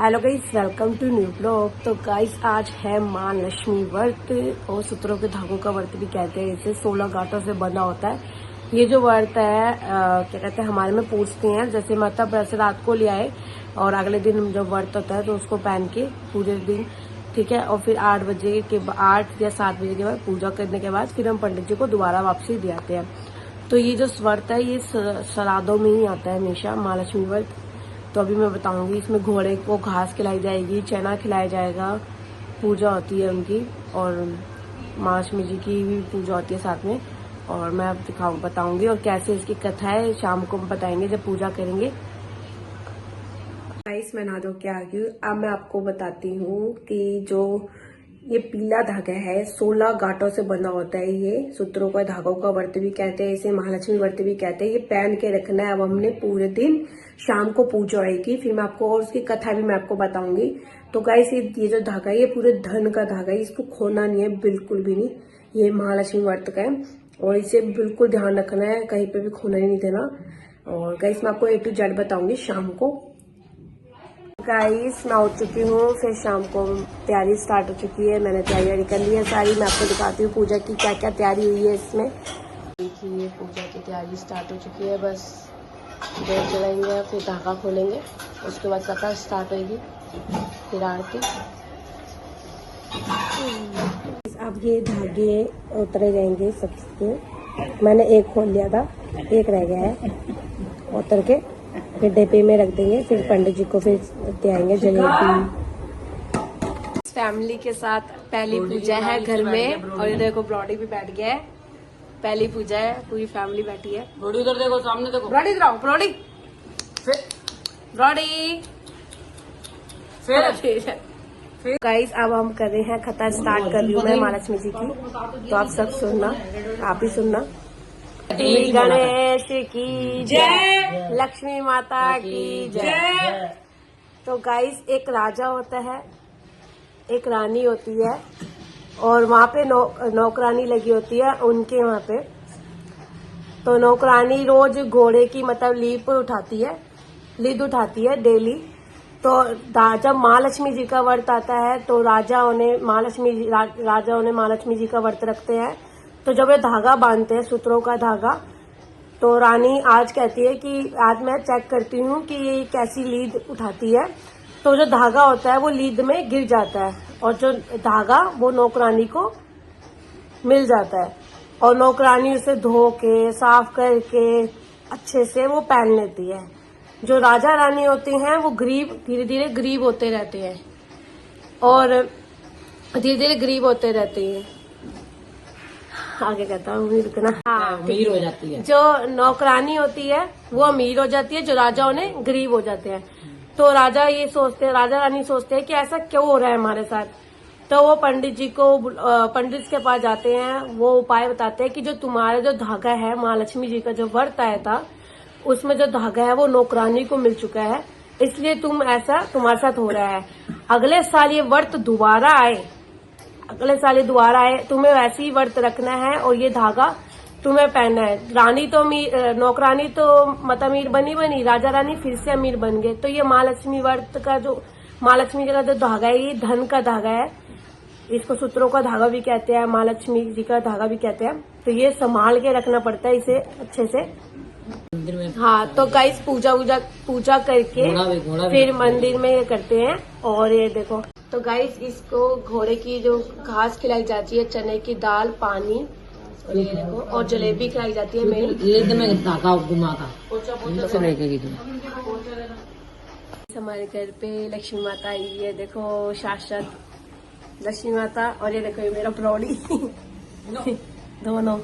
Hello guys, welcome to new blog. तो guys आज है माँ लक्ष्मी व्रत और सूत्रों के धागों का व्रत भी कहते हैं। इसे 16 गांठों से बंधा होता है। ये जो व्रत है क्या कहते हैं, हमारे में पूछते हैं। जैसे मतलब वैसे रात को ले आए और अगले दिन जब व्रत होता है तो उसको पहन के पूरे दिन, ठीक है। और फिर 8 या 7 बजे के बाद पूजा करने के बाद फिर हम पंडित जी को दोबारा वापसी दे आते हैं। तो ये जो व्रत है ये श्राद्धों में ही आता है हमेशा, माँ लक्ष्मी व्रत। तो अभी मैं बताऊंगी। इसमें घोड़े को घास खिलाई जाएगी, चना खिलाया जाएगा, पूजा होती है उनकी, और माँ लक्ष्मी जी की भी पूजा होती है साथ में। और मैं अब बताऊंगी और कैसे इसकी कथा है शाम को बताएंगे जब पूजा करेंगे। गाइस मैं नहा धो के आ गई हूँ। अब मैं आपको बताती हूँ कि जो ये पीला धागा है 16 गांठों से बना होता है। ये सूत्रों का धागों का व्रत भी कहते हैं, इसे महालक्ष्मी व्रत भी कहते हैं। ये पहन के रखना है। अब हमने पूरे दिन, शाम को पूजा होगी, फिर मैं आपको और उसकी कथा भी मैं आपको बताऊंगी। तो गाइस ये जो धागा है ये पूरे धन का धागा है, इसको खोना नहीं है, बिल्कुल भी नहीं। ये महालक्ष्मी व्रत का है और इसे बिल्कुल ध्यान रखना है, कहीं पे भी खोना ही नहीं देना। और गाइस मैं आपको A to Z बताऊंगी शाम को। गाइस मैं उठ चुकी हूँ, फिर शाम को तैयारी स्टार्ट हो चुकी है। मैंने तैयारी कर ली है सारी। मैं आपको दिखाती हूँ पूजा की क्या क्या तैयारी हुई है इसमें। देखिए पूजा की तैयारी स्टार्ट हो चुकी है। बस देर चलाएंगे, फिर धागा खोलेंगे, उसके बाद कथा स्टार्ट होगी, फिर आरती। अब ये धागे उतरे जाएंगे सबके। मैंने एक खोल लिया था, एक रह गया है, उतर के फिर डिब्बे में रख देंगे। फिर पंडित जी को फिर देंगे जलेबी। फैमिली के साथ पहली पूजा है घर में, और ये देखो ब्रॉडी भी बैठ गया है। पहली पूजा है, पूरी फैमिली बैठी है। ब्रॉडी उधर देखो, सामने देखो। ब्रॉडी इधर आओ, ब्रॉडी ब्रॉडी फिर गाइस अब हम कर रहे हैं कथा स्टार्ट कर रही हूँ मैं महालक्ष्मी जी की। तो आप सब सुनना, आप ही सुनना। श्री गणेश की जय, लक्ष्मी माता की जय। तो गाइस एक राजा होता है, एक रानी होती है, और वहाँ पे नौकरानी लगी होती है उनके वहाँ पे। तो नौकरानी रोज घोड़े की मतलब लीद उठाती है डेली। तो जब महालक्ष्मी जी का व्रत आता है तो राजाओं ने महालक्ष्मी जी का व्रत रखते हैं। तो जब ये धागा बांधते हैं, सूत्रों का धागा, तो रानी आज कहती है कि आज मैं चेक करती हूँ कि ये कैसी लीद उठाती है। तो जो धागा होता है वो लीद में गिर जाता है, और जो धागा वो नौकरानी को मिल जाता है, और नौकरानी उसे धो के साफ करके अच्छे से वो पहन लेती है। जो राजा रानी होती हैं वो धीरे धीरे गरीब होते रहते हैं, और धीरे धीरे गरीब होते रहते हैं। आगे कहता हूँ रुकना। हाँ, अमीर हो जाती है। जो नौकरानी होती है वो अमीर हो जाती है, जो राजा उन्हें गरीब हो जाते हैं। तो राजा रानी सोचते हैं कि ऐसा क्यों हो रहा है हमारे साथ। तो वो पंडित के पास जाते हैं। वो उपाय बताते हैं कि जो तुम्हारा जो धागा है, महालक्ष्मी जी का जो व्रत आया था उसमें जो धागा है वो नौकरानी को मिल चुका है, इसलिए तुम्हारे साथ हो रहा है। अगले साल ये व्रत दोबारा आए, तुम्हें वैसे ही व्रत रखना है और ये धागा तुम्हें पहनना है। नौकरानी तो मतलब अमीर बनी, राजा रानी फिर से अमीर बन गए। तो ये महालक्ष्मी जी का जो धागा है ये धन का धागा है। इसको सूत्रों का धागा भी कहते हैं, महालक्ष्मी जी का धागा भी कहते हैं। तो ये संभाल के रखना पड़ता है इसे अच्छे से। हाँ, तो गाइस पूजा करके फिर मंदिर में करते हैं। और ये देखो, तो गाइस इसको घोड़े की जो घास खिलाई जाती है, चने की दाल, पानी, और ये देखो, और जलेबी खिलाई जाती है मेन। हमारे घर पे लक्ष्मी माता आई है, देखो साक्षात लक्ष्मी माता। और ये देखो ये मेरा ब्रॉडी दोनों।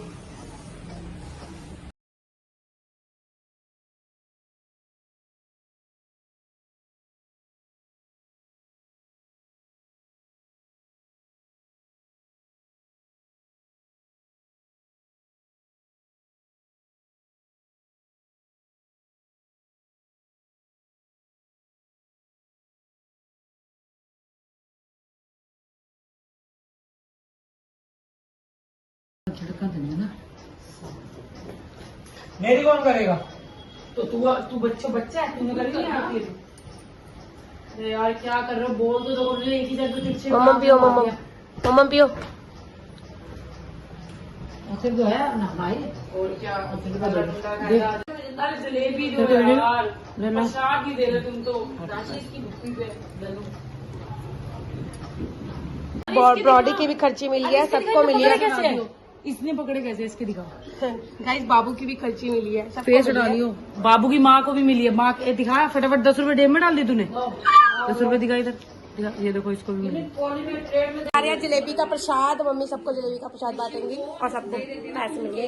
मेरी कौन करेगा? तो तू बच्चा है, तूने करी नहीं आती है। यार क्या कर रहे हो, बोल तो दो, एक ही जगह पीछे मम्मा पियो, मम्मा पियो। फिर जो है ना भाई, और क्या जलेबी दो यार, प्रसाद ही दे रहे तुम तो, राशि की भुक्ति पे। बॉडी की भी खर्ची मिल गया, सबको मिली है। कैसे इसने पकड़े कैसे, इसके दिखाओ। गाइस बाबू की भी खर्ची मिली है, सबको फेस मिली है। डाली हो, बाबू की माँ को भी मिली है, माँ के दिखाया फटाफट, 10 रुपए जेब में डाल दी तूने, 10 रुपए दिखाई इधर, दिखा, ये देखो इसको भी मिली। आ रहा है जलेबी का प्रसाद, मम्मी सबको जलेबी का प्रसाद बांटेंगी और सबको पैसे मिलेंगे।